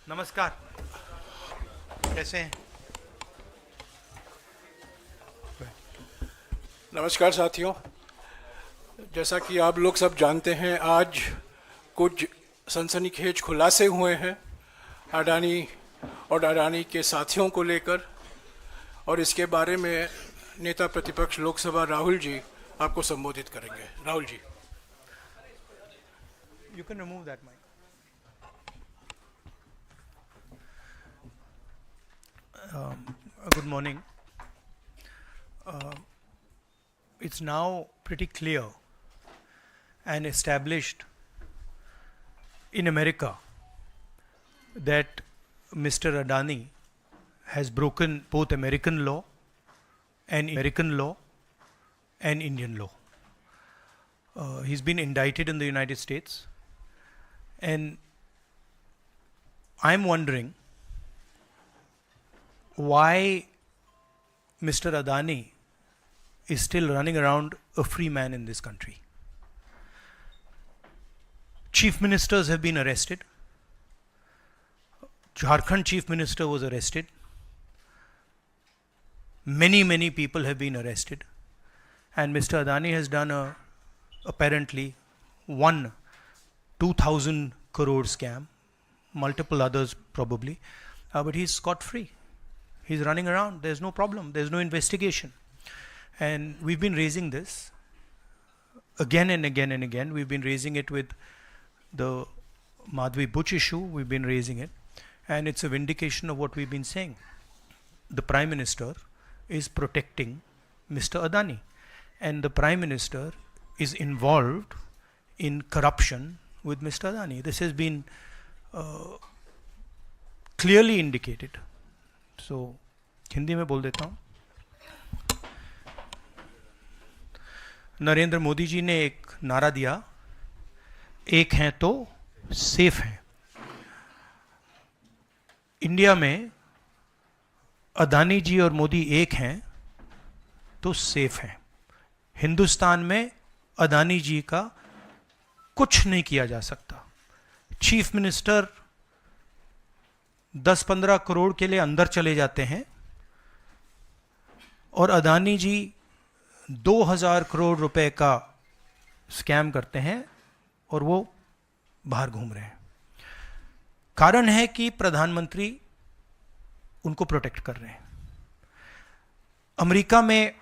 नमस्कार, कैसे हैं? नमस्कार साथियों, जैसा कि आप लोग सब जानते हैं, आज कुछ सनसनीखेज खुलासे हुए हैं अडानी और अडानी के साथियों को लेकर, और इसके बारे में नेता प्रतिपक्ष लोकसभा राहुल जी आपको संबोधित करेंगे। Rahul ji. You can remove that mic. Good morning. It's now pretty clear and established in America that Mr. Adani has broken both American law and Indian law. He's been indicted in the United States, and I'm wondering why Mr. Adani is still running around a free man in this country. Chief ministers have been arrested. Jharkhand chief minister was arrested. Many people have been arrested. And Mr. Adani has done apparently one 2,000 crore scam, multiple others probably, but he's scot-free. He's running around, there's no problem, there's no investigation. And we've been raising this again and again and again. We've been raising it with the Madhvi Buch issue, we've been raising it, and it's a vindication of what we've been saying. The Prime Minister is protecting Mr. Adani, and the Prime Minister is involved in corruption with Mr. Adani. This has been clearly indicated. So, Hindi में बोल देता हूँ। नरेंद्र मोदी जी ने एक नारा दिया, एक हैं तो सेफ हैं। इंडिया में अदानी जी और मोदी एक हैं तो सेफ हैं। हिंदुस्तान में अदानी जी का कुछ नहीं किया जा सकता। चीफ मिनिस्टर 10-15 करोड़ के लिए अंदर चले जाते हैं और अदानी जी 2000 करोड़ रुपए का स्कैम करते हैं और वो बाहर घूम रहे हैं। कारण है कि प्रधानमंत्री उनको प्रोटेक्ट कर रहे हैं। अमेरिका में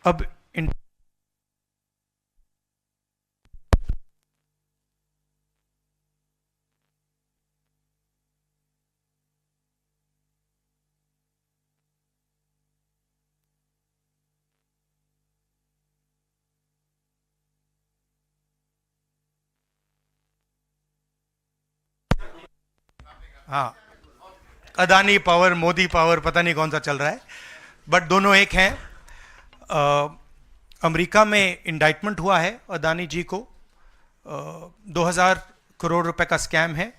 अब हाँ, अदानी पावर, मोदी पावर, पता नहीं कौन सा चल रहा है, बट दोनों एक हैं। अमेरिका में इंडाइटमेंट हुआ है अदानी जी को, 2000 करोड़ रुपए का स्कैम है।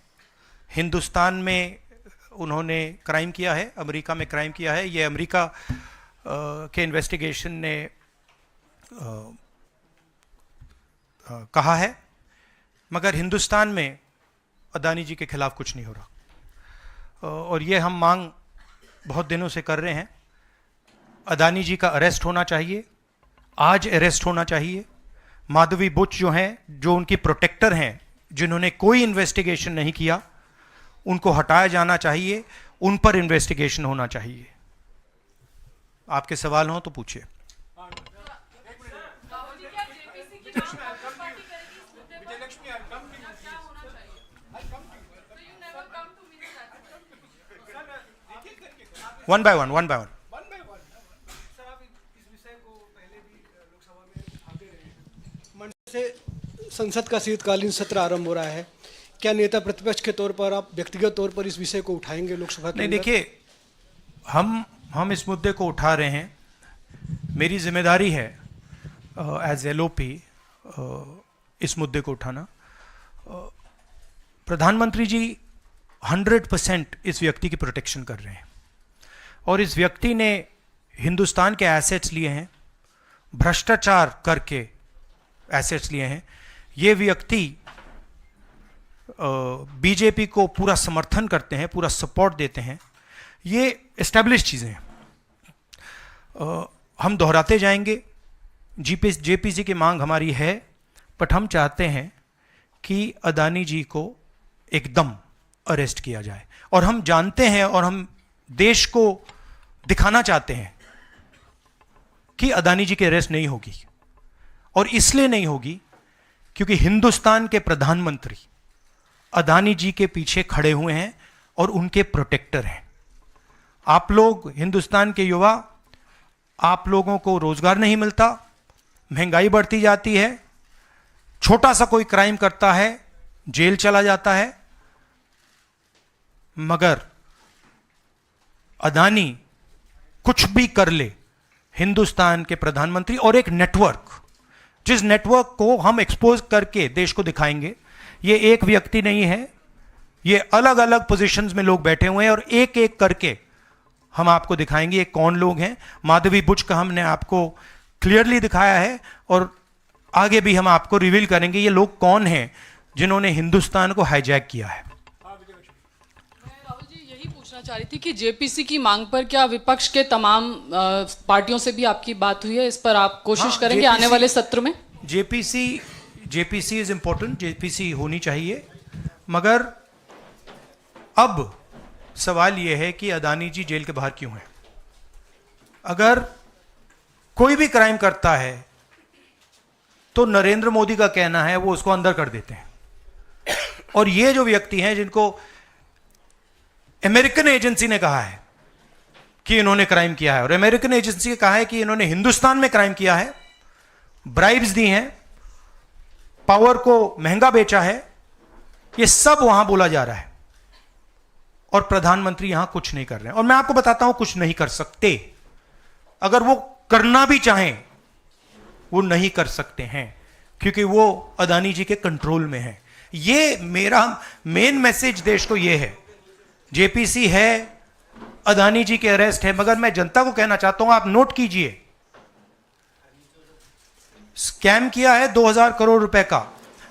हिंदुस्तान में उन्होंने क्राइम किया है, अमेरिका में क्राइम किया है। ये अमेरिका के इन्वेस्टिगेशन ने कहा है, मगर हिंदुस्तान में अदानी जी के खिलाफ कुछ नहीं हो रहा। और ये हम मांग बहुत दिनों से कर रहे हैं। अदानी जी का अरेस्ट होना चाहिए, आज अरेस्ट होना चाहिए। माधवी बुच जो हैं, जो उनकी प्रोटेक्टर हैं, जिन्होंने कोई इन्वेस्टिगेशन नहीं किया, उनको हटाया जाना चाहिए, उन पर इन्वेस्टिगेशन होना चाहिए। आपके सवाल हो तो पूछिए। One by one. संसद का शीतकालीन सत्र आरंभ हो रहा है, क्या नेता प्रतिपक्ष के तौर पर आप व्यक्तिगत तौर पर इस विषय को उठाएंगे लोकसभा के नहीं, अंदर? देखिए, हम इस मुद्दे को उठा रहे हैं। मेरी जिम्मेदारी है एज एलओपी इस मुद्दे को उठाना। प्रधानमंत्री जी 100% इस व्यक्ति की प्रोटेक्शन कर रहे हैं, और इस व्यक्ति ने हिंदुस्तान के एसेट्स लिए हैं, भ्रष्टाचार करके एसेट्स लिए हैं। ये व्यक्ति बीजेपी को पूरा समर्थन करते हैं, पूरा सपोर्ट देते हैं, ये एस्टेब्लिश चीज़ें हैं। हम दोहराते जाएंगे, जेपीसी की मांग हमारी है, बट हम चाहते हैं कि अदानी जी को एकदम अरेस्ट किया जाए। और हम जानते हैं और हम देश को दिखाना चाहते हैं कि अदानी जी की अरेस्ट नहीं होगी, और इसलिए नहीं होगी क्योंकि हिंदुस्तान के प्रधानमंत्री अदानी जी के पीछे खड़े हुए हैं और उनके प्रोटेक्टर हैं। आप लोग हिंदुस्तान के युवा, आप लोगों को रोजगार नहीं मिलता, महंगाई बढ़ती जाती है, छोटा सा कोई क्राइम करता है जेल चला जाता है, मगर अदानी कुछ भी कर ले, हिंदुस्तान के प्रधानमंत्री और एक नेटवर्क, जिस नेटवर्क को हम एक्सपोज करके देश को दिखाएंगे, ये एक व्यक्ति नहीं है, ये अलग अलग पोजीशंस में लोग बैठे हुए हैं और एक एक करके हम आपको दिखाएंगे ये कौन लोग हैं। माधवी बुच का हमने आपको क्लियरली दिखाया है और आगे भी हम आपको रिवील करेंगे ये लोग कौन हैं जिन्होंने हिंदुस्तान को हाईजैक किया है। राहुल जी, यही पूछना चाह रही थी कि जेपीसी की मांग पर क्या विपक्ष के तमाम पार्टियों से भी आपकी बात हुई है? इस पर आप कोशिश करेंगे आने वाले सत्र में? जेपीसी इज इंपॉर्टेंट, जेपीसी होनी चाहिए, मगर अब सवाल यह है कि अदानी जी जेल के बाहर क्यों हैं? अगर कोई भी क्राइम करता है तो नरेंद्र मोदी का कहना है वो उसको अंदर कर देते हैं, और ये जो व्यक्ति हैं जिनको अमेरिकन एजेंसी ने कहा है कि इन्होंने क्राइम किया है, और अमेरिकन एजेंसी ने कहा है कि इन्होंने हिंदुस्तान में क्राइम किया है, ब्राइब्स दी हैं, पावर को महंगा बेचा है, ये सब वहां बोला जा रहा है, और प्रधानमंत्री यहां कुछ नहीं कर रहे हैं। और मैं आपको बताता हूं कुछ नहीं कर सकते, अगर वो करना भी चाहें वो नहीं कर सकते हैं, क्योंकि वो अदानी जी के कंट्रोल में है। ये मेरा मेन मैसेज देश को ये है, जेपीसी है, अदानी जी के अरेस्ट है, मगर मैं जनता को कहना चाहता हूं, आप नोट कीजिए, स्कैम किया है 2000 करोड़ रुपए का,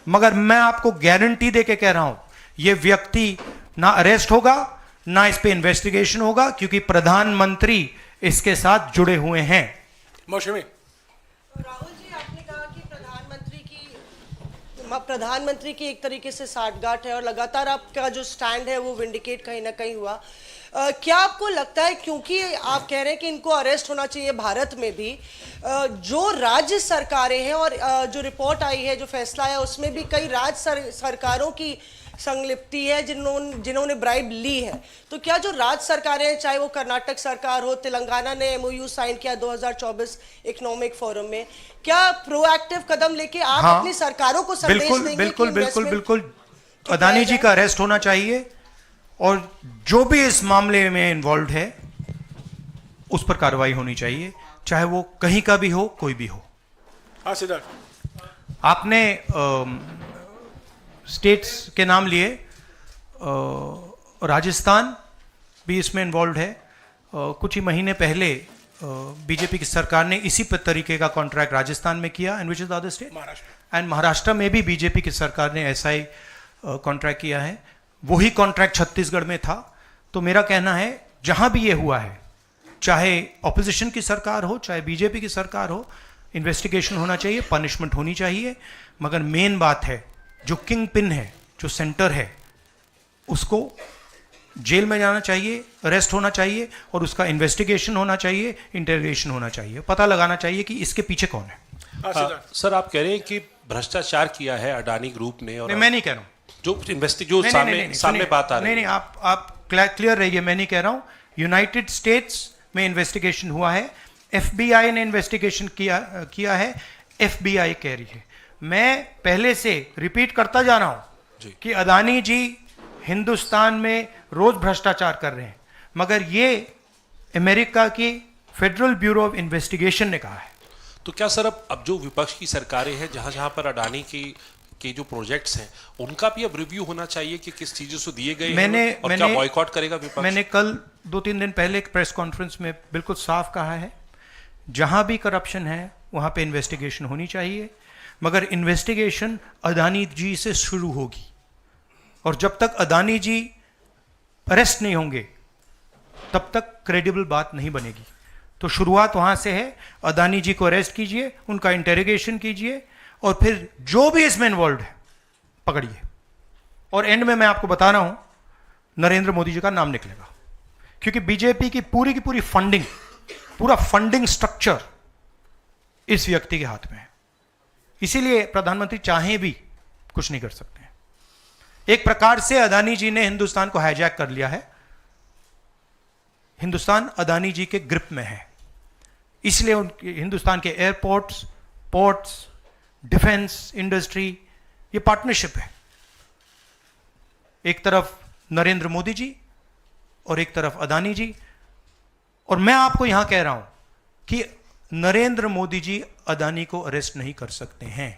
मगर मैं आपको गारंटी देके कह रहा हूं यह व्यक्ति ना अरेस्ट होगा, ना इस पे इन्वेस्टिगेशन होगा, क्योंकि प्रधानमंत्री इसके साथ जुड़े हुए हैं। मौसमी राहुल जी, आपने कहा कि प्रधानमंत्री की एक तरीके से साठगांठ है और लगातार आपका जो स्टैंड है वो विंडिकेट कहीं ना कहीं हुआ। क्या आपको लगता है, क्योंकि आप कह रहे हैं कि इनको अरेस्ट होना चाहिए भारत में भी, जो राज्य सरकारें हैं और जो रिपोर्ट आई है, जो फैसला है, उसमें भी कई राज्य सरकारों की संलिप्ति है जिन्होंने ब्राइब ली है, तो क्या जो राज्य सरकारें हैं, चाहे वो कर्नाटक सरकार हो, तेलंगाना ने MOU साइन किया 2024 इकोनॉमिक फोरम में, क्या प्रोएक्टिव कदम लेके आप अपनी सरकारों को संदेश देंगे? बिल्कुल अदानी जी का अरेस्ट होना चाहिए, और जो भी इस मामले में इन्वॉल्व है उस पर कार्रवाई होनी चाहिए, चाहे वो कहीं का भी हो, कोई भी हो। हाँ सिद्धार्थ, आपने स्टेट्स के नाम लिए, राजस्थान भी इसमें इन्वॉल्व है। कुछ ही महीने पहले बीजेपी की सरकार ने इसी तरीके का कॉन्ट्रैक्ट राजस्थान में किया, and which is the other state, and Maharashtra में भी बीजेपी की सरकार ने ऐसा ही कॉन्ट्रैक्ट किया है। वही कॉन्ट्रैक्ट छत्तीसगढ़ में था। तो मेरा कहना है जहां भी ये हुआ है, चाहे ऑपोजिशन की सरकार हो, चाहे बीजेपी की सरकार हो, इन्वेस्टिगेशन होना चाहिए, पनिशमेंट होनी चाहिए, मगर मेन बात है जो किंग पिन है, जो सेंटर है, उसको जेल में जाना चाहिए, अरेस्ट होना चाहिए, और उसका इन्वेस्टिगेशन होना चाहिए, इंटरोगेशन होना चाहिए, पता लगाना चाहिए कि इसके पीछे कौन है। सर, आप कह रहे हैं कि भ्रष्टाचार किया है अडानी ग्रुप ने, और मैं नहीं कह रहा हूं, जो सामने बात आ रही है, नहीं, आप क्लियर रहिए, मैं नहीं कह रहा हूं। यूनाइटेड स्टेट्स में इन्वेस्टिगेशन हुआ है, FBI ने इन्वेस्टिगेशन किया है, FBI कह रही है। मैं पहले से रिपीट करता जा रहा हूं कि अदानी जी हिंदुस्तान में रोज भ्रष्टाचार कर रहे हैं, मगर ये अमेरिका की फेडरल ब्यूरो ऑफ इन्वेस्टिगेशन ने कहा है। तो क्या सर अब जो विपक्ष की सरकारें हैं, जहां जहां पर अडानी के जो प्रोजेक्ट्स हैं, उनका भी अब रिव्यू होना चाहिए कि किस चीजों से दिए गए हैं, और क्या बॉयकॉट करेगा विपक्ष? मैंने कल 2-3 दिन पहले एक प्रेस कॉन्फ्रेंस में बिल्कुल साफ कहा है, जहां भी करप्शन है वहां पे इन्वेस्टिगेशन होनी चाहिए, मगर इन्वेस्टिगेशन अदानी जी से शुरू होगी, और जब तक अदानी जी अरेस्ट नहीं होंगे तब तक क्रेडिबल बात नहीं बनेगी। तो शुरुआत वहां से है, अदानी जी को अरेस्ट कीजिए, उनका इंटेरोगेशन कीजिए और फिर जो भी इसमें इन्वॉल्व है पकड़िए। और एंड में मैं आपको बता रहा हूं नरेंद्र मोदी जी का नाम निकलेगा, क्योंकि बीजेपी की पूरी फंडिंग, पूरा फंडिंग स्ट्रक्चर इस व्यक्ति के हाथ में है। इसीलिए प्रधानमंत्री चाहे भी कुछ नहीं कर सकते हैं। एक प्रकार से अदानी जी ने हिंदुस्तान को हाईजैक कर लिया है, हिंदुस्तान अदानी जी के ग्रिप में है। इसलिए हिंदुस्तान के एयरपोर्ट्स, पोर्ट्स, डिफेंस इंडस्ट्री, ये पार्टनरशिप है। एक तरफ नरेंद्र मोदी जी और एक तरफ अदानी जी। और मैं आपको यहां कह रहा हूं कि नरेंद्र मोदी जी अदानी को अरेस्ट नहीं कर सकते हैं।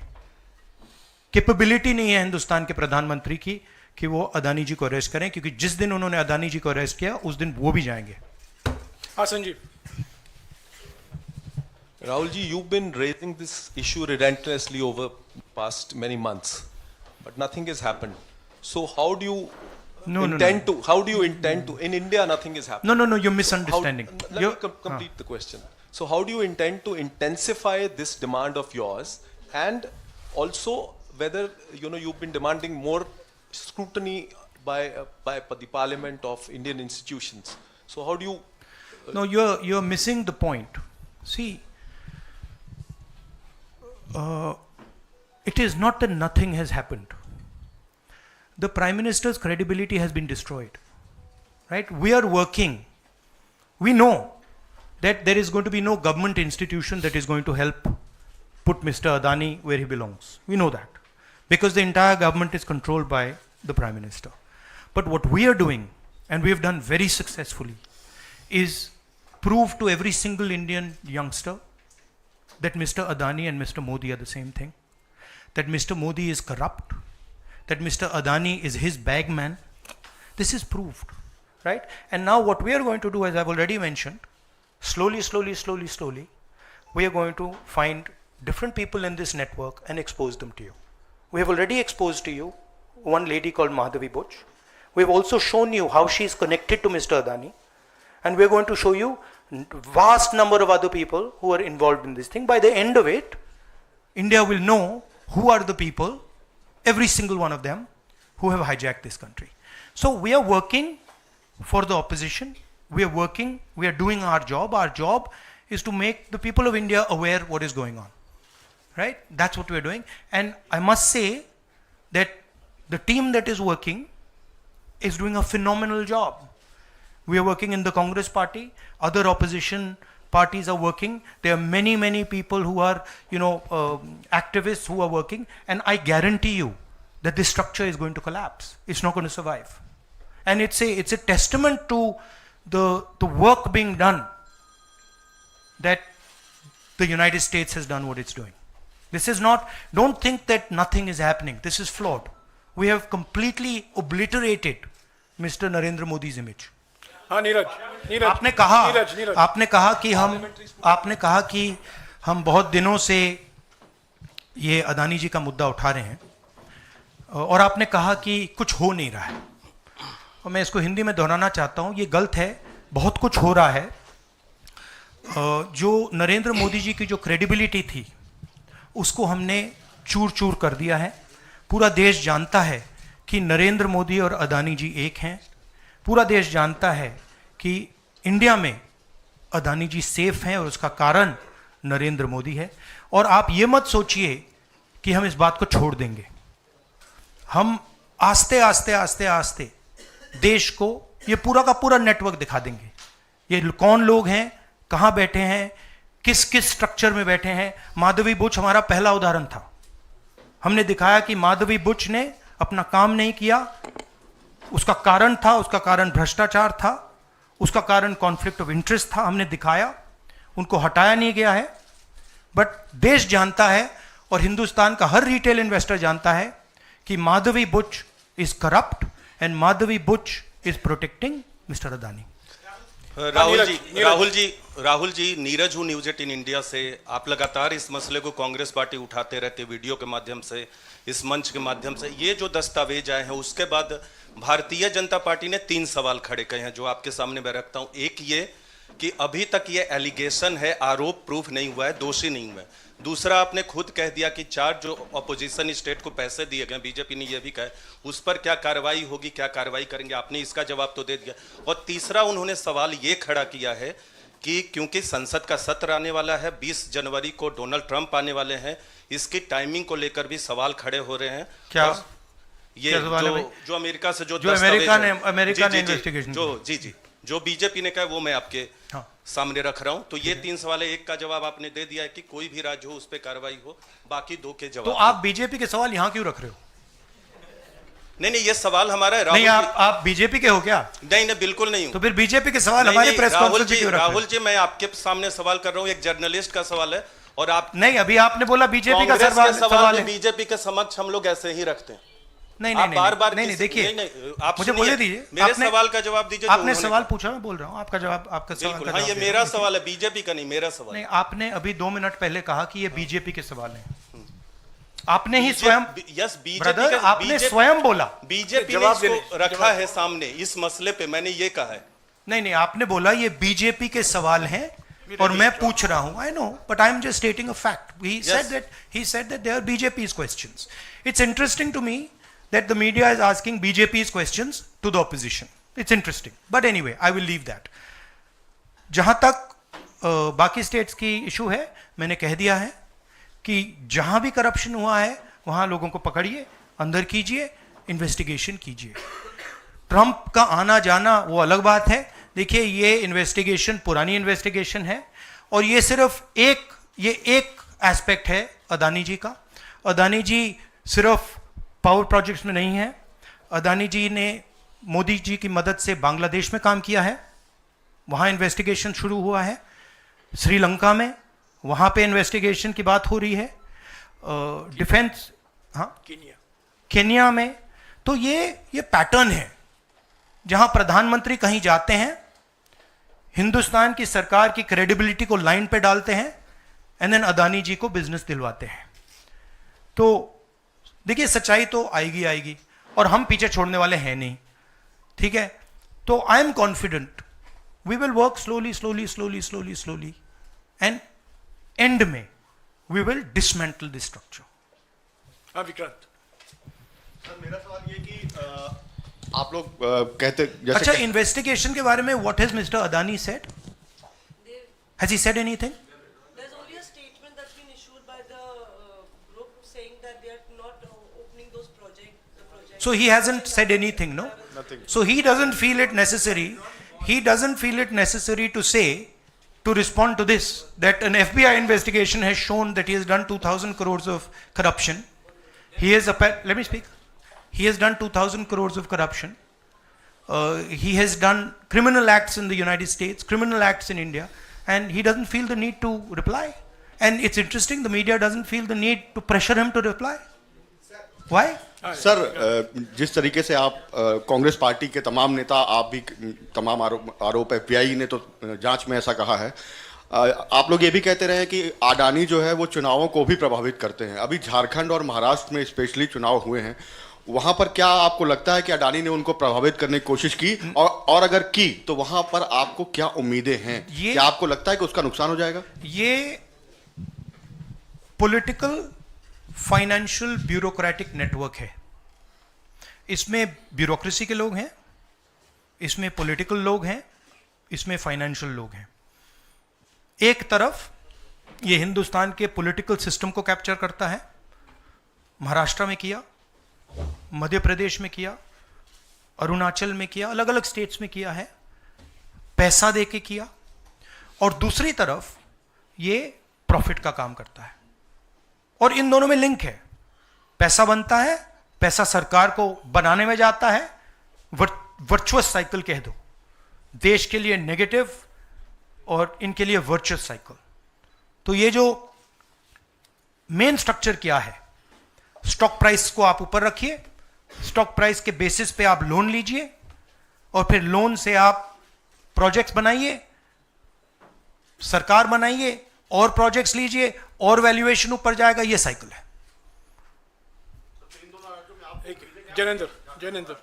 कैपेबिलिटी नहीं है हिंदुस्तान के प्रधानमंत्री की कि वो अदानी जी को अरेस्ट करें, क्योंकि जिस दिन उन्होंने अदानी जी को अरेस्ट किया उस दिन वो भी जाएंगे। हाँ Sanjeev. Rahul ji, you've been raising this issue relentlessly over past many months, but nothing has happened. So how do you intend to? How do you intend to? In India, nothing is happening. No, you're misunderstanding. Let me complete the question. So how do you intend to intensify this demand of yours, and also whether you've been demanding more scrutiny by the Parliament of Indian institutions? So how do you? No, you're missing the point. See, it is not that nothing has happened. The Prime Minister's credibility has been destroyed. Right? We are working. We know that there is going to be no government institution that is going to help put Mr. Adani where he belongs. We know that. Because the entire government is controlled by the Prime Minister. But what we are doing, and we have done very successfully, is prove to every single Indian youngster that Mr. Adani and Mr. Modi are the same thing. That Mr. Modi is corrupt. That Mr. Adani is his bagman. This is proved. Right? And now what we are going to do, as I've already mentioned, slowly, we are going to find different people in this network and expose them to you. We have already exposed to you one lady called Madhavi Butch. We have also shown you how she is connected to Mr. Adani. And we are going to show you vast number of other people who are involved in this thing. By the end of it, India will know who are the people, every single one of them, who have hijacked this country. So we are working for the opposition. We are working, we are doing our job. Our job is to make the people of India aware what is going on. Right? That's what we are doing. And I must say that the team that is working is doing a phenomenal job. We are working in the Congress party. Other opposition parties are working. There are many people who are, activists who are working. And I guarantee you that this structure is going to collapse. It's not going to survive. And it's a testament to the work being done that the United States has done what it's doing. This is not, don't think that nothing is happening. This is flawed. We have completely obliterated Mr. Narendra Modi's image. हाँ नीरज आपने कहा कि हम बहुत दिनों से ये अदानी जी का मुद्दा उठा रहे हैं और आपने कहा कि कुछ हो नहीं रहा है, और मैं इसको हिंदी में दोहराना चाहता हूँ, ये गलत है। बहुत कुछ हो रहा है। जो नरेंद्र मोदी जी की जो क्रेडिबिलिटी थी उसको हमने चूर चूर कर दिया है। पूरा देश जानता है कि नरेंद्र मोदी और अदानी जी एक हैं। पूरा देश जानता है कि इंडिया में अदानी जी सेफ हैं और उसका कारण नरेंद्र मोदी है। और आप ये मत सोचिए कि हम इस बात को छोड़ देंगे। हम आस्ते आस्ते देश को ये पूरा का पूरा नेटवर्क दिखा देंगे। ये कौन लोग हैं, कहाँ बैठे हैं, किस स्ट्रक्चर में बैठे हैं। माधवी बुच हमारा पहला उदाहरण था। हमने दिखाया कि माधवी बुच ने अपना काम नहीं किया। उसका कारण भ्रष्टाचार था, उसका कारण कॉन्फ्लिक्ट ऑफ इंटरेस्ट था। हमने दिखाया, उनको हटाया नहीं गया है। बट देश जानता है और हिंदुस्तान का हर रिटेल इन्वेस्टर जानता है कि Madhabi Buch is corrupt and Madhabi Buch is protecting mister Adani. Rahul ji, Neeraj हूँ न्यूज 18 इंडिया से। आप लगातार इस मसले को कांग्रेस पार्टी उठाते रहते, वीडियो के माध्यम से, इस मंच के माध्यम से। ये जो दस्तावेज आए हैं उसके बाद भारतीय जनता पार्टी ने 3 सवाल खड़े किए हैं जो आपके सामने मैं रखता हूँ। एक ये कि अभी तक ये एलिगेशन है, आरोप प्रूफ नहीं हुआ है, दोषी नहीं हुआ है। दूसरा, आपने खुद कह दिया कि 4 जो अपोजिशन स्टेट को पैसे दिए गए, बीजेपी ने यह भी कहा, उस पर क्या कार्रवाई होगी, क्या कार्रवाई करेंगे, आपने इसका जवाब तो दे दिया। और तीसरा, उन्होंने सवाल ये खड़ा किया है कि क्योंकि संसद का सत्र आने वाला है, 20 जनवरी को डोनाल्ड ट्रंप आने वाले हैं, इसकी टाइमिंग को लेकर भी सवाल खड़े हो रहे हैं। क्या ये जो अमेरिका से जो अमेरिका ने इन्वेस्टिगेशन जो बीजेपी ने कहा वो मैं आपके सामने रख रहा हूं। तो ये 3 सवाल है, एक का जवाब आपने दे दिया है कि कोई भी राज्य हो उस पर कार्रवाई हो, बाकी 2 के जवाब। तो आप बीजेपी के सवाल यहां क्यों रख रहे हो? नहीं, ये सवाल हमारा है। नहीं, आप बीजेपी के हो क्या? नहीं, बिल्कुल नहीं हूं। तो फिर बीजेपी के सवाल हमारे प्रेस कॉन्फ्रेंस में क्यों रख रहे हो? राहुल जी, मैं आपके सामने सवाल कर रहा हूं, एक जर्नलिस्ट का सवाल है। और आप नहीं, अभी आपने बोला बीजेपी का सवाल है, बीजेपी के समक्ष हम लोग ऐसे ही रखते हैं। नहीं, बार-बार नहीं, देखिए, आप मुझे बोलने दीजिए। मेरे सवाल का जवाब दीजिए। आपने सवाल पूछा, मैं बोल रहा हूँ आपका जवाब, आपका सवाल। हाँ, ये मेरा सवाल है, बीजेपी का नहीं, मेरा सवाल। नहीं, आपने अभी 2 मिनट पहले कहा कि ये बीजेपी के सवाल हैं। आपने ही स्वयं, यस, ब्रदर, आपने स्वयं बोला बीजेपी ने इसको रखा है सामने इस मसले पे, मैंने ये कहा है। नहीं, आपने बोला ये बीजेपी के सवाल हैं और मैं पूछ रहा हूं। I know, but I am just stating a fact. He said that they are BJP's questions. It's interesting to me that the media is asking BJP's questions to the opposition. It's interesting. But anyway, I will leave that. जहां तक बाकी states की issue है, मैंने कह दिया है कि जहां भी करप्शन हुआ है वहां लोगों को पकड़िए, अंदर कीजिए, इन्वेस्टिगेशन कीजिए। ट्रंप का आना जाना वो अलग बात है। देखिए, ये इन्वेस्टिगेशन पुरानी इन्वेस्टिगेशन है और ये सिर्फ एक एस्पेक्ट है अदानी जी का। अदानी जी सिर्फ पावर प्रोजेक्ट्स में नहीं है। अदानी जी ने मोदी जी की मदद से बांग्लादेश में काम किया है, वहां इन्वेस्टिगेशन शुरू हुआ है। श्रीलंका में, वहां पे इन्वेस्टिगेशन की बात हो रही है। डिफेंस, हाँ, केन्या में। तो ये पैटर्न है जहां प्रधानमंत्री कहीं जाते हैं, हिंदुस्तान की सरकार की क्रेडिबिलिटी को लाइन पे डालते हैं एंड देन अदानी जी को बिजनेस दिलवाते हैं। तो देखिए, सच्चाई तो आएगी और हम पीछे छोड़ने वाले हैं नहीं, ठीक है? तो I am confident we will work slowly and end में we will dismantle this structure. हाँ, विक्रांत सर, मेरा सवाल ये कि आप लोग कहते जैसे अच्छा, इन्वेस्टिगेशन के बारे में what has mister Adani said? Has he said anything? There's only a statement that's been issued by the group saying that they are not opening those projects. So he hasn't said anything, no? Nothing. So he doesn't feel it necessary. He doesn't feel it necessary to say, to respond to this, that an FBI investigation has shown that he has done 2,000 crores of corruption. He has, let me speak. He has done 2,000 crores of corruption. He has done criminal acts in the United States, criminal acts in India, and he doesn't feel the need to reply. And it's interesting, the media doesn't feel the need to pressure him to reply. Why? Sir, जिस तरीके से आप Congress party के तमाम नेता, आप भी तमाम आरोप FBI ने तो जांच में ऐसा कहा है, आप लोग ये भी कहते रहे कि अडानी जो है वो चुनावों को भी प्रभावित करते हैं। अभी झारखंड और महाराष्ट्र में स्पेशली चुनाव हुए हैं, वहां पर क्या आपको लगता है कि अडानी ने उनको प्रभावित करने की कोशिश की, और अगर की तो वहां पर आपको क्या उम्मीदें हैं? क्या आपको लगता है कि उसका नुकसान हो जाएगा? ये पॉलिटिकल फाइनेंशियल ब्यूरोक्रेटिक नेटवर्क है। इसमें ब्यूरोक्रेसी के लोग हैं, इसमें पॉलिटिकल लोग हैं, इसमें फाइनेंशियल लोग हैं। एक तरफ ये हिंदुस्तान के पॉलिटिकल सिस्टम को कैप्चर करता है, महाराष्ट्र में किया, मध्य प्रदेश में किया, अरुणाचल में किया, अलग अलग स्टेट्स में किया है, पैसा देके किया। और दूसरी तरफ ये प्रॉफिट का काम करता है और इन दोनों में लिंक है। पैसा बनता है, पैसा सरकार को बनाने में जाता है, वर्चुअस साइकिल कह दो, देश के लिए नेगेटिव और इनके लिए वर्चुअस साइकिल। तो ये जो मेन स्ट्रक्चर क्या है, स्टॉक प्राइस को आप ऊपर रखिए, स्टॉक प्राइस के बेसिस पे आप लोन लीजिए और फिर लोन से आप प्रोजेक्ट्स बनाइए, सरकार बनाइए, और प्रोजेक्ट्स लीजिए, और वैल्यूएशन ऊपर जाएगा, ये साइकिल है। जैनेंद्र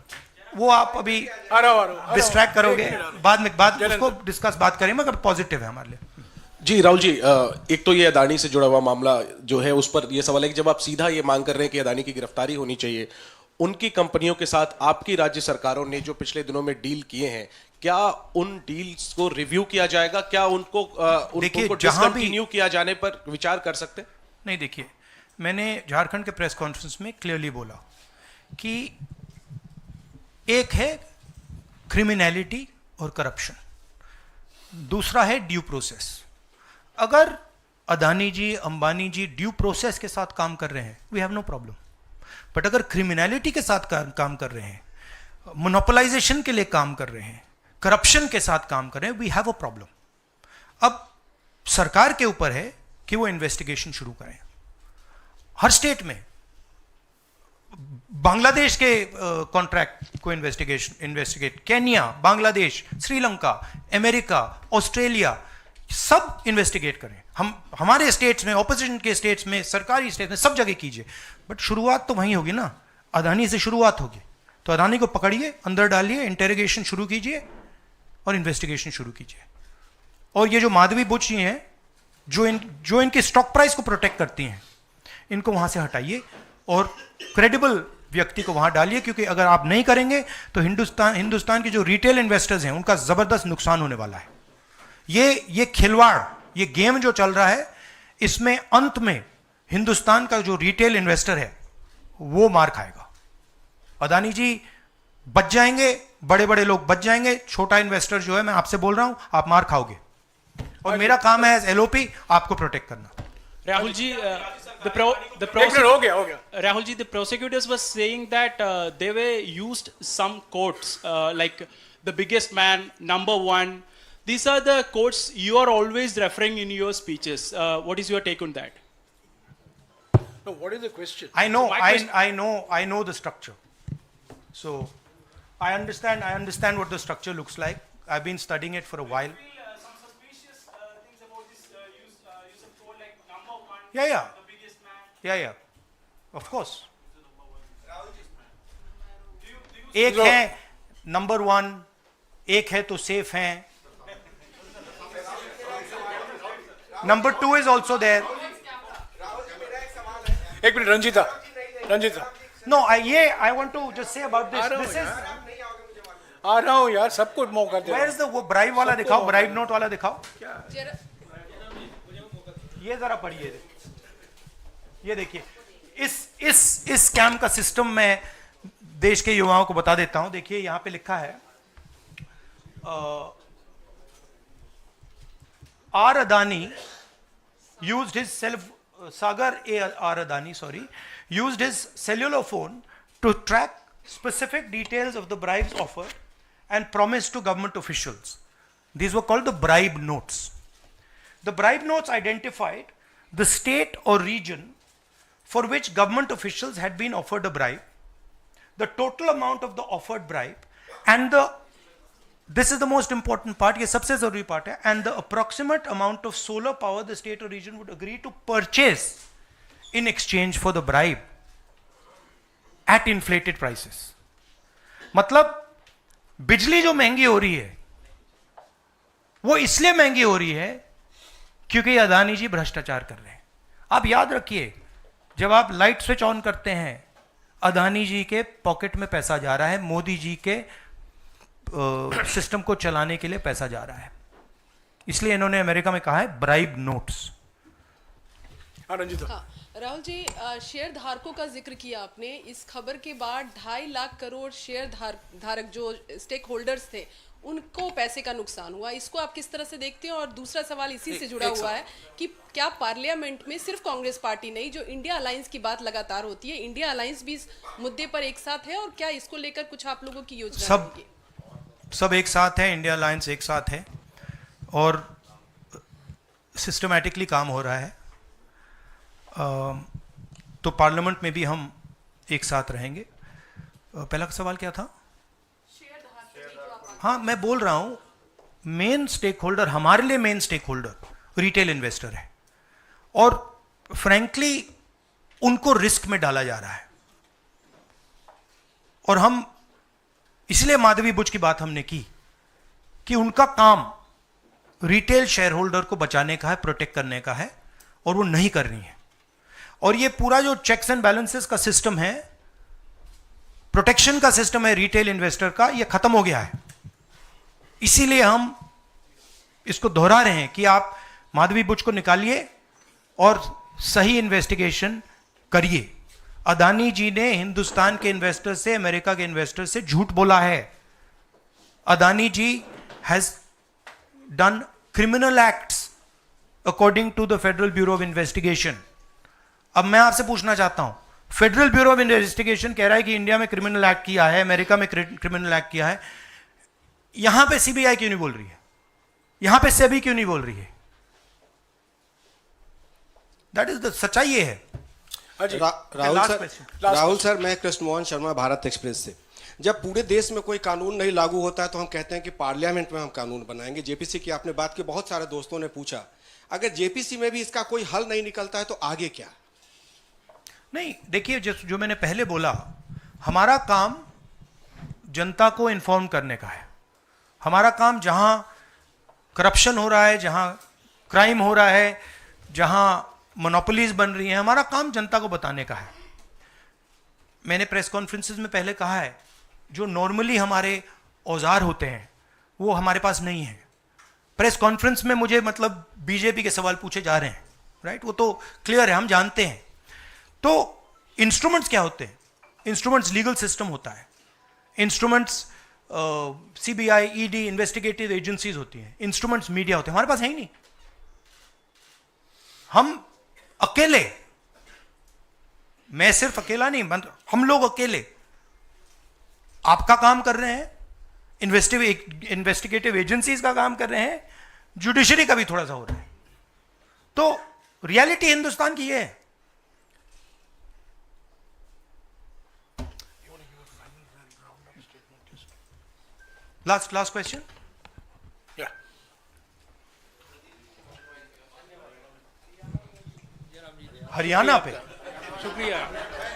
वो आप अभी आ रहा हूं। डिस्ट्रैक्ट करोगे, एक मिनट। बाद में उसको डिस्कस बात करेंगे, मगर पॉजिटिव है हमारे लिए। जी राहुल जी, एक तो ये अदानी से जुड़ा हुआ मामला जो है, उस पर ये सवाल है कि जब आप सीधा ये मांग कर रहे हैं कि अदानी की गिरफ्तारी होनी चाहिए, उनकी कंपनियों के साथ आपकी राज्य सरकारों ने जो पिछले दिनों में डील किए हैं, क्या उन डील्स को रिव्यू किया जाएगा? क्या उनको डिसकंटिन्यू किया जाने पर विचार कर सकते हैं? नहीं, देखिए, मैंने झारखंड के प्रेस कॉन्फ्रेंस में क्लियरली बोला कि एक है क्रिमिनलिटी और करप्शन, दूसरा है ड्यू प्रोसेस। अगर अदानी जी, अंबानी जी ड्यू प्रोसेस के साथ काम कर रहे हैं, we have no problem. But अगर क्रिमिनलिटी के साथ काम कर रहे हैं, मोनोपोलाइजेशन के लिए काम कर रहे हैं, करप्शन के साथ काम कर रहे हैं, वी हैव अ प्रॉब्लम। अब सरकार के ऊपर है कि वो इन्वेस्टिगेशन शुरू करें। हर स्टेट में बांग्लादेश के कॉन्ट्रैक्ट को investigate, Kenya, Bangladesh, Sri Lanka, America, Australia, सब इन्वेस्टिगेट करें। हमारे स्टेट्स में, ऑपोजिशन के स्टेट्स में, सरकारी स्टेट्स में, सब जगह कीजिए। बट शुरुआत तो वहीं होगी ना, अदानी से शुरुआत होगी। तो अदानी को पकड़िए, अंदर डालिए, इंटेरोगेशन शुरू कीजिए और इन्वेस्टिगेशन शुरू कीजिए। और ये जो माधवी बुच जी हैं, जो इनके स्टॉक प्राइस को प्रोटेक्ट करती हैं, इनको वहां से हटाइए और क्रेडिबल व्यक्ति को वहां डालिए, क्योंकि अगर आप नहीं करेंगे तो हिंदुस्तान के जो रिटेल इन्वेस्टर्स हैं, उनका जबरदस्त नुकसान होने वाला है। ये खिलवाड़, ये गेम जो चल रहा है, इसमें अंत में हिंदुस्तान का जो रिटेल इन्वेस्टर है वो मार खाएगा। अदानी जी बच जाएंगे, बड़े बड़े लोग बच जाएंगे, छोटा इन्वेस्टर जो है, मैं आपसे बोल रहा हूं, आप मार खाओगे। और मेरा काम है एज एलओपी आपको प्रोटेक्ट करना। Rahul ji, Rahul ji, the prosecutors were saying that they were used some quotes like the biggest man, number one. These are the quotes you are always referring in your speeches. What is your take on that? No, what is the question? I know the structure. So I understand what the structure looks like. I've been studying it for a while. Some suspicious things about this use of quote like number one. Yeah. The biggest man. Yeah. Of course. एक है number one, एक है तो safe है, number two is also there. एक minute, Ranjeeta. No, I want to just say about this is, आ रहा हूँ यार, सबको मौका दे। वेयर इज द वो ब्राइब वाला दिखाओ, ब्राइब नोट वाला दिखाओ। ये जरा पढ़िए, ये देखिए, इस स्कैम का सिस्टम मैं देश के युवाओं को बता देता हूं। देखिए, यहां पे लिखा है R Adani used his Sagar R. Adani, used his cellular phone to track specific details of the bribes offered and promised to government officials. These were called the bribe notes. The bribe notes identified the state or region for which government officials had been offered a bribe, the total amount of the offered bribe, and this is the most important part, ये सबसे जरूरी part है, and the approximate amount of solar power the state or region would agree to purchase in exchange for the bribe at inflated prices. मतलब बिजली जो महंगी हो रही है वो इसलिए महंगी हो रही है क्योंकि अदानी जी भ्रष्टाचार कर रहे हैं। आप याद रखिए, जब आप लाइट स्विच ऑन करते हैं, अदानी जी के पॉकेट में पैसा जा रहा है, मोदी जी के सिस्टम को चलाने के लिए पैसा जा रहा है। इसलिए इन्होंने अमेरिका में कहा है bribe notes. Rahul ji, share धारकों का जिक्र किया आपने। इस खबर के बाद 2.5 लाख करोड़ शेयर धारक जो स्टेक होल्डर्स थे, उनको पैसे का नुकसान हुआ। इसको आप किस तरह से देखते हैं? और दूसरा सवाल इसी से जुड़ा हुआ है कि क्या पार्लियामेंट में सिर्फ कांग्रेस पार्टी नहीं, जो इंडिया अलायंस की बात लगातार होती है, इंडिया अलायंस भी इस मुद्दे पर एक साथ है, और क्या इसको लेकर कुछ आप लोगों की योजना है? सब एक साथ है, इंडिया अलायंस एक साथ है और सिस्टमैटिकली काम हो रहा है। तो पार्लियामेंट में भी हम एक साथ रहेंगे। पहला सवाल क्या था? हाँ, मैं बोल रहा हूँ मेन स्टेक होल्डर, हमारे लिए main stakeholder retail investor है, और फ्रैंकली उनको रिस्क में डाला जा रहा है। और हम इसलिए माधवी बुच की बात हमने की कि उनका काम रिटेल शेयर होल्डर को बचाने का है, प्रोटेक्ट करने का है, और वो नहीं कर रही है। और ये पूरा जो चेक्स एंड बैलेंसेस का सिस्टम है, प्रोटेक्शन का सिस्टम है रिटेल इन्वेस्टर का, ये खत्म हो गया है। इसीलिए हम इसको दोहरा रहे हैं कि आप माधवी बुच को निकालिए और सही इन्वेस्टिगेशन करिए। अदानी जी ने हिंदुस्तान के इन्वेस्टर से, अमेरिका के इन्वेस्टर से झूठ बोला है। Adani ji has done criminal acts according to the Federal Bureau of Investigation. अब मैं आपसे पूछना चाहता हूं, फेडरल ब्यूरो ऑफ इन्वेस्टिगेशन कह रहा है कि इंडिया में क्रिमिनल एक्ट किया है, अमेरिका में क्रिमिनल एक्ट किया है, यहां पे सीबीआई क्यों नहीं बोल रही है? यहां पे सेबी क्यों नहीं बोल रही है? दैट इज द सच्चाई ये है। राहुल सर, मैं कृष्ण मोहन शर्मा, भारत एक्सप्रेस से। जब पूरे देश में कोई कानून नहीं लागू होता है तो हम कहते हैं कि पार्लियामेंट में हम कानून बनाएंगे। जेपीसी की आपने बात की, बहुत सारे दोस्तों ने पूछा, अगर जेपीसी में भी इसका कोई हल नहीं निकलता है तो आगे क्या? नहीं, देखिए, जो मैंने पहले बोला, हमारा काम जनता को इन्फॉर्म करने का है। हमारा काम जहां करप्शन हो रहा है, जहां क्राइम हो रहा है, जहां मोनोपोलीज बन रही हैं, हमारा काम जनता को बताने का है। मैंने प्रेस कॉन्फ्रेंसेस में पहले कहा है, जो नॉर्मली हमारे औजार होते हैं वो हमारे पास नहीं है। प्रेस कॉन्फ्रेंस में मुझे मतलब बीजेपी के सवाल पूछे जा रहे हैं, राइट? वो तो क्लियर है, हम जानते हैं। तो इंस्ट्रूमेंट्स क्या होते हैं? इंस्ट्रूमेंट्स लीगल सिस्टम होता है, instruments CBI, ED, investigative agencies होती हैं, इंस्ट्रूमेंट्स मीडिया होते हैं। हमारे पास है ही नहीं। हम अकेले, मैं सिर्फ अकेला नहीं, हम लोग अकेले आपका काम कर रहे हैं, इन्वेस्टिगेटिव एजेंसीज का काम कर रहे हैं, जुडिशरी का भी थोड़ा सा हो रहा है। तो रियलिटी हिंदुस्तान की ये है। Last question. हरियाणा पे शुक्रिया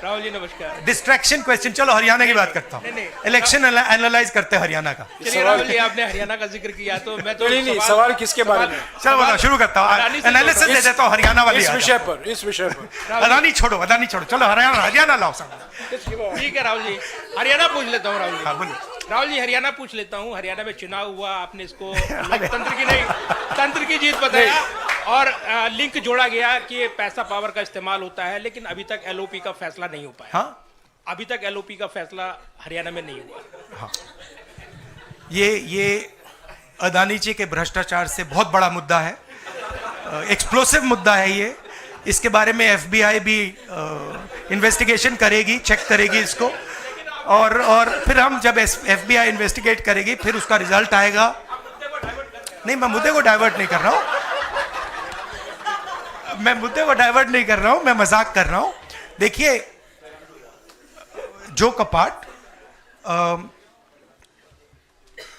राहुल जी, नमस्कार। डिस्ट्रैक्शन क्वेश्चन, चलो हरियाणा की बात करता हूं। इलेक्शन एनालाइज करते हैं हरियाणा का। चलिए राहुल जी, आपने हरियाणा का जिक्र किया तो मैं तो नहीं, सवाल किसके बारे में? चलो बताओ, शुरू करता हूं, एनालिसिस दे देता हूं हरियाणा वाली। इस विषय पर अदानी छोड़ो, चलो हरियाणा लाओ सब। ठीक है राहुल जी, हरियाणा पूछ लेता हूँ। राहुल जी, हाँ, बोलिए। राहुल जी, हरियाणा पूछ लेता हूँ। हरियाणा में चुनाव हुआ, आपने इसको लोकतंत्र की नहीं, तंत्र की जीत बताया, और लिंक जोड़ा गया कि पैसा पावर का इस्तेमाल होता है, लेकिन अभी तक एलओपी का फैसला नहीं हो पाया। हाँ? अभी तक एलओपी का फैसला हरियाणा में नहीं हुआ। हाँ, ये अदानी जी के भ्रष्टाचार से बहुत बड़ा मुद्दा है, एक्सप्लोसिव मुद्दा है ये। इसके बारे में एफबीआई भी इन्वेस्टिगेशन करेगी, चेक करेगी इसको, और फिर हम जब एफबीआई इन्वेस्टिगेट करेगी, फिर उसका रिजल्ट आएगा। नहीं, मैं मुद्दे को डाइवर्ट नहीं कर रहा हूं, मैं मजाक कर रहा हूं। देखिए, जो कपाट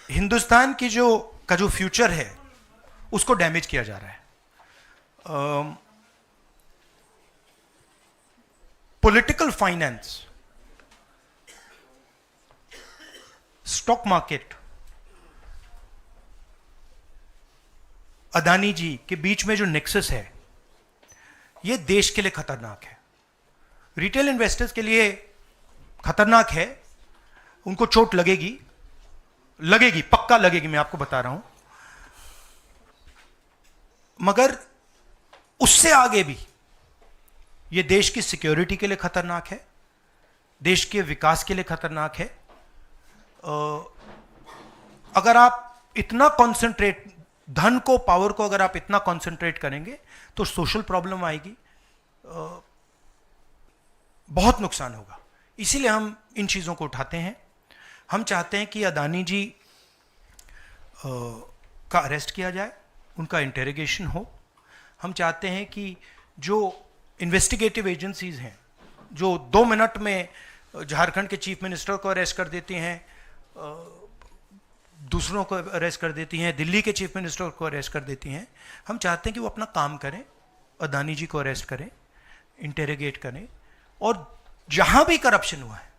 हिंदुस्तान की जो फ्यूचर है उसको डैमेज किया जा रहा है। Political finance, stock market, Adani ji के बीच में जो नेक्सस है, ये देश के लिए खतरनाक है, रिटेल इन्वेस्टर्स के लिए खतरनाक है। उनको चोट लगेगी, पक्का लगेगी, मैं आपको बता रहा हूं। मगर उससे आगे भी ये देश की सिक्योरिटी के लिए खतरनाक है, देश के विकास के लिए खतरनाक है। अगर आप इतना कॉन्सेंट्रेट, धन को, पावर को अगर आप इतना कॉन्सेंट्रेट करेंगे तो सोशल प्रॉब्लम आएगी, बहुत नुकसान होगा। इसीलिए हम इन चीज़ों को उठाते हैं। हम चाहते हैं कि अदानी जी का अरेस्ट किया जाए, उनका इंटेरोगेशन हो। हम चाहते हैं कि जो इन्वेस्टिगेटिव एजेंसीज हैं, जो 2 मिनट में झारखंड के चीफ मिनिस्टर को अरेस्ट कर देती हैं, दूसरों को अरेस्ट कर देती हैं, दिल्ली के चीफ मिनिस्टर को अरेस्ट कर देती हैं। हम चाहते हैं कि वो अपना काम करें, अदानी जी को अरेस्ट करें, इंटेरोगेट करें, और जहां भी करप्शन हुआ है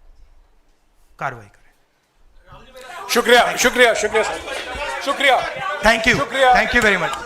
कार्रवाई करें। शुक्रिया शुक्रिया शुक्रिया शुक्रिया, थैंक यू, शुक्रिया। Thank you very much.